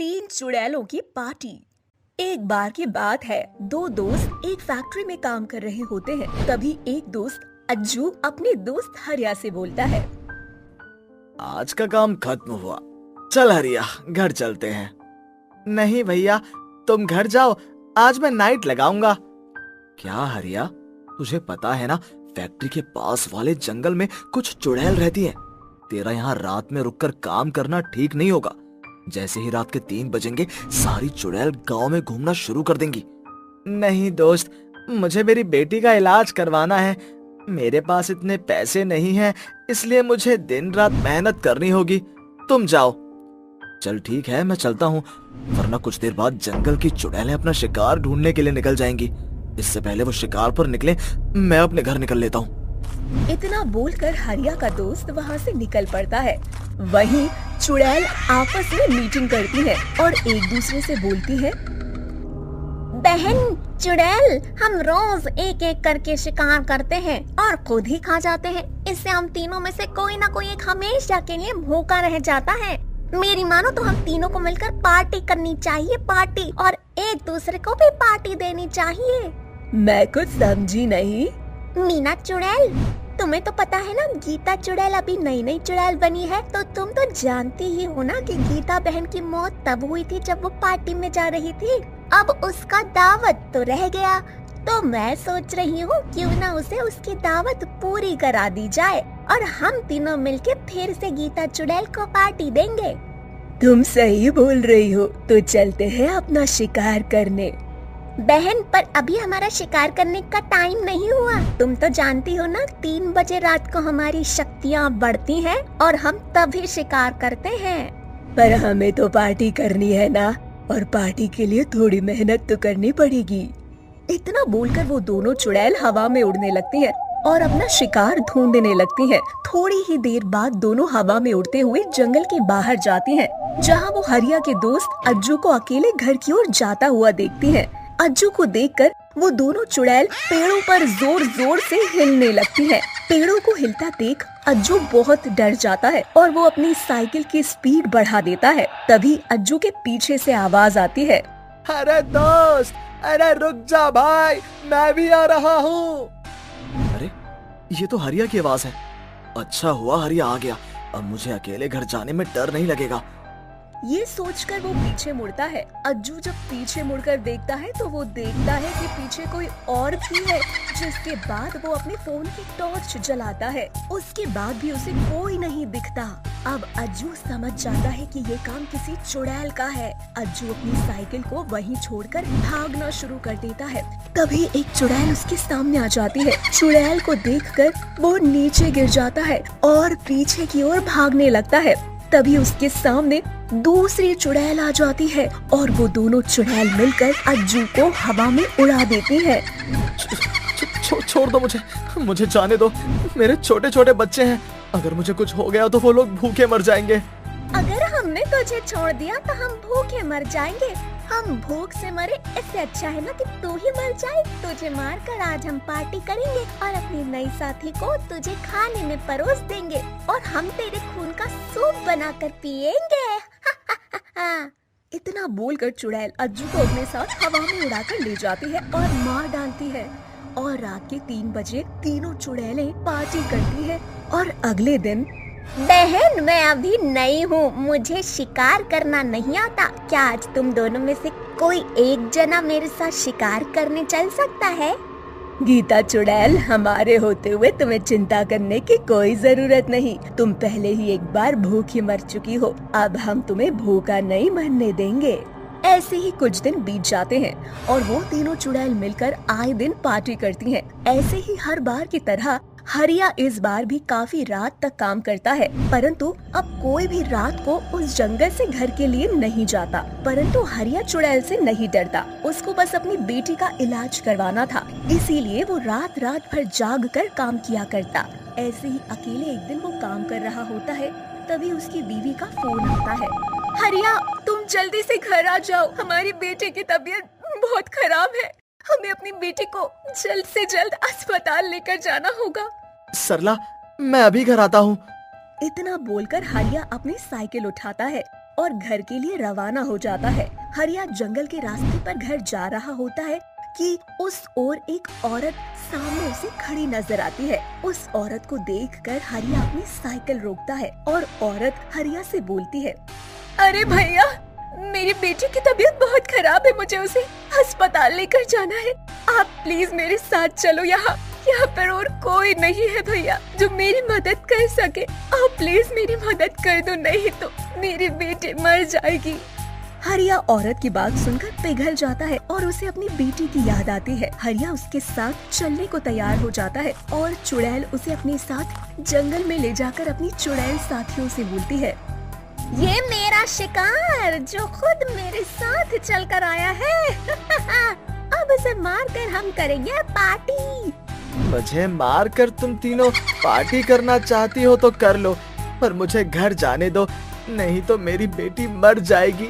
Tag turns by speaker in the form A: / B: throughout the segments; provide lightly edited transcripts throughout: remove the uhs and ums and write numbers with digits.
A: तीन चुड़ैलों की पार्टी। एक बार की बात है, दो दोस्त एक फैक्ट्री में काम कर रहे होते हैं। तभी एक दोस्त अज्जू अपने दोस्त हरिया से बोलता है,
B: आज का काम खत्म हुआ, चल हरिया घर चलते हैं। नहीं भैया, तुम घर जाओ, आज मैं नाइट लगाऊंगा। क्या हरिया, तुझे पता है ना, फैक्ट्री के पास वाले जंगल में कुछ चुड़ैल रहती हैं। तेरा यहाँ रात में रुककर काम करना ठीक नहीं होगा। जैसे ही रात के 3 बजेंगे सारी चुड़ैल गांव में घूमना शुरू कर देंगी। नहीं दोस्त, मुझे मेरी बेटी का इलाज करवाना है। मेरे पास इतने पैसे नहीं हैं, इसलिए मुझे दिन रात मेहनत करनी होगी। तुम जाओ। चल ठीक है, मैं चलता हूँ, वरना कुछ देर बाद जंगल की चुड़ैलें अपना शिकार ढूंढने के लिए निकल जाएंगी। इससे पहले वो शिकार पर निकले, मैं अपने घर निकल लेता हूँ।
A: इतना बोलकर हरिया का दोस्त वहाँ से निकल पड़ता है। वहीं चुड़ैल आपस में मीटिंग करती है और एक दूसरे से बोलती है,
C: बहन चुड़ैल, हम रोज एक एक करके शिकार करते हैं और खुद ही खा जाते हैं। इससे हम तीनों में से कोई ना कोई एक हमेशा के लिए भूखा रह जाता है। मेरी मानो तो हम तीनों को मिलकर पार्टी करनी चाहिए, पार्टी, और एक दूसरे को भी पार्टी देनी चाहिए।
A: मैं कुछ समझी नहीं।
C: मीना चुड़ैल, तुम्हें तो पता है ना, गीता चुड़ैल अभी नई नई चुड़ैल बनी है, तो तुम तो जानती ही हो ना कि गीता बहन की मौत तब हुई थी जब वो पार्टी में जा रही थी। अब उसका दावत तो रह गया, तो मैं सोच रही हूँ क्यों ना उसे उसकी दावत पूरी करा दी जाए और हम तीनों मिलके फिर से गीता चुड़ैल को पार्टी देंगे।
A: तुम सही बोल रही हो, तो चलते हैं अपना शिकार करने।
C: बहन, पर अभी हमारा शिकार करने का टाइम नहीं हुआ। तुम तो जानती हो ना, 3 बजे रात को हमारी शक्तियाँ बढ़ती हैं और हम तभी शिकार करते हैं।
A: पर हमें तो पार्टी करनी है ना, और पार्टी के लिए थोड़ी मेहनत तो करनी पड़ेगी। इतना बोलकर वो दोनों चुड़ैल हवा में उड़ने लगती हैं और अपना शिकार ढूंढने लगती हैं। थोड़ी ही देर बाद दोनों हवा में उड़ते हुए जंगल के बाहर जाती हैं, जहाँ वो हरिया के दोस्त अज्जू को अकेले घर की ओर जाता हुआ देखती हैं। अज्जू को देखकर वो दोनों चुड़ैल पेड़ों पर जोर जोर से हिलने लगती हैं। पेड़ों को हिलता देख अज्जू बहुत डर जाता है और वो अपनी साइकिल की स्पीड बढ़ा देता है। तभी अज्जू के पीछे से आवाज आती है,
B: अरे दोस्त, अरे रुक जा भाई, मैं भी आ रहा हूँ। अरे ये तो हरिया की आवाज है। अच्छा हुआ हरिया आ गया, अब मुझे अकेले घर जाने में डर नहीं लगेगा।
A: ये सोचकर वो पीछे मुड़ता है। अज्जू जब पीछे मुड़कर देखता है तो वो देखता है कि पीछे कोई और भी है, जिसके बाद वो अपने फोन की टॉर्च जलाता है। उसके बाद भी उसे कोई नहीं दिखता। अब अज्जू समझ जाता है कि ये काम किसी चुड़ैल का है। अज्जू अपनी साइकिल को वहीं छोड़कर भागना शुरू कर देता है। तभी एक चुड़ैल उसके सामने आ जाती है। चुड़ैल को देखकर वो नीचे गिर जाता है और पीछे की ओर भागने लगता है। तभी उसके सामने दूसरी चुड़ैल आ जाती है और वो दोनों चुड़ैल मिलकर अज्जू को हवा में उड़ा देती है।
B: छोड़ दो मुझे जाने दो। मेरे छोटे छोटे बच्चे हैं, अगर मुझे कुछ हो गया तो वो लोग भूखे मर जाएंगे।
C: अगर हमने तुझे छोड़ दिया तो हम भूखे मर जाएंगे। हम भूख से मरे, इससे अच्छा है ना कि तू ही मर जाए। तुझे मार कर आज हम पार्टी करेंगे और अपनी नई साथी को तुझे खाने में परोस देंगे और हम तेरे खून का सूप बनाकर पिएंगे।
A: इतना बोलकर चुड़ैल अज्जू को अपने साथ हवा में उड़ाकर ले जाती है और मार डालती है। और रात के 3 बजे तीनों चुड़ैलें पार्टी करती है। और अगले दिन,
C: बहन, मैं अभी नई हूँ, मुझे शिकार करना नहीं आता। क्या आज तुम दोनों में से कोई एक जना मेरे साथ शिकार करने चल सकता है?
A: गीता चुड़ैल, हमारे होते हुए तुम्हें चिंता करने की कोई जरूरत नहीं। तुम पहले ही एक बार भूखी मर चुकी हो, अब हम तुम्हें भूखा नहीं मरने देंगे। ऐसे ही कुछ दिन बीत जाते हैं और वो तीनों चुड़ैल मिलकर आए दिन पार्टी करती हैं। ऐसे ही हर बार की तरह हरिया इस बार भी काफी रात तक काम करता है, परंतु अब कोई भी रात को उस जंगल से घर के लिए नहीं जाता। परंतु हरिया चुड़ैल से नहीं डरता, उसको बस अपनी बेटी का इलाज करवाना था, इसीलिए वो रात रात भर जाग कर काम किया करता। ऐसे ही अकेले एक दिन वो काम कर रहा होता है, तभी उसकी बीवी का फोन आता है। हरिया, तुम जल्दी से घर आ जाओ, हमारी बेटे की तबीयत बहुत खराब है। हमें अपनी बेटी को जल्द से जल्द अस्पताल लेकर जाना होगा।
B: सरला, मैं अभी घर आता हूँ।
A: इतना बोलकर हरिया अपनी साइकिल उठाता है और घर के लिए रवाना हो जाता है। हरिया जंगल के रास्ते पर घर जा रहा होता है कि उस ओर एक औरत सामने से खड़ी नजर आती है। उस औरत को देखकर हरिया अपनी साइकिल रोकता है और औरत हरिया से बोलती है, अरे भैया, मेरी बेटी की तबीयत बहुत खराब है, मुझे उसे अस्पताल लेकर जाना है। आप प्लीज मेरे साथ चलो। यहाँ पर और कोई नहीं है भैया जो मेरी मदद कर सके। आप प्लीज मेरी मदद कर दो, नहीं तो मेरी बेटी मर जाएगी। हरिया औरत की बात सुनकर पिघल जाता है और उसे अपनी बेटी की याद आती है। हरिया उसके साथ चलने को तैयार हो जाता है और चुड़ैल उसे अपने साथ जंगल में ले जाकर अपनी चुड़ैल साथियों से बोलती है,
C: ये मेरा शिकार जो खुद मेरे साथ चल कर आया है। अब उसे मार कर हम करेंगे पार्टी।
B: मुझे मार कर तुम तीनों पार्टी करना चाहती हो तो कर लो, पर मुझे घर जाने दो, नहीं तो मेरी बेटी मर जाएगी।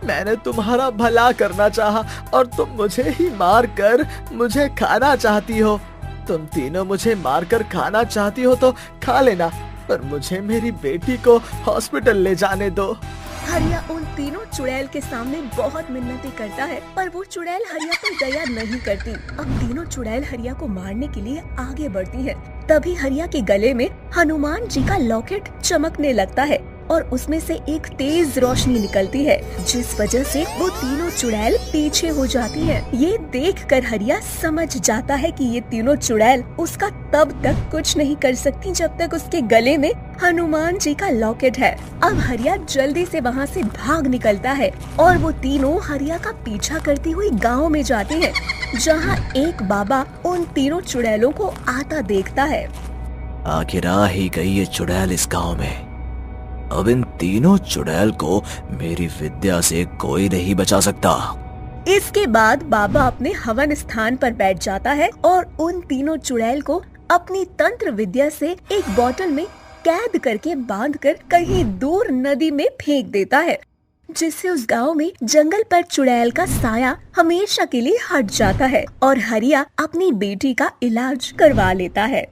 B: मैंने तुम्हारा भला करना चाहा और तुम मुझे ही मार कर मुझे खाना चाहती हो। तुम तीनों मुझे मार कर खाना चाहती हो तो खा लेना, पर मुझे मेरी बेटी को हॉस्पिटल ले जाने दो।
A: हरिया उन तीनों चुड़ैल के सामने बहुत मिन्नतें करता है, पर वो चुड़ैल हरिया पर दया नहीं करती। अब तीनों चुड़ैल हरिया को मारने के लिए आगे बढ़ती हैं। तभी हरिया के गले में हनुमान जी का लॉकेट चमकने लगता है और उसमें से एक तेज रोशनी निकलती है, जिस वजह से वो तीनों चुड़ैल पीछे हो जाती है। ये देखकर हरिया समझ जाता है कि ये तीनों चुड़ैल उसका तब तक कुछ नहीं कर सकती जब तक उसके गले में हनुमान जी का लॉकेट है। अब हरिया जल्दी से वहाँ से भाग निकलता है और वो तीनों हरिया का पीछा करती हुई गाँव में जाते हैं, जहाँ एक बाबा उन तीनों चुड़ैलों को आता देखता है।
B: आखिर आ ही गई ये चुड़ैल इस गाँव में। अब इन तीनों चुड़ैल को मेरी विद्या से कोई नहीं बचा सकता।
A: इसके बाद बाबा अपने हवन स्थान पर बैठ जाता है और उन तीनों चुड़ैल को अपनी तंत्र विद्या से एक बोतल में कैद करके बांधकर कहीं दूर नदी में फेंक देता है, जिससे उस गांव में जंगल पर चुड़ैल का साया हमेशा के लिए हट जाता है और हरिया अपनी बेटी का इलाज करवा लेता है।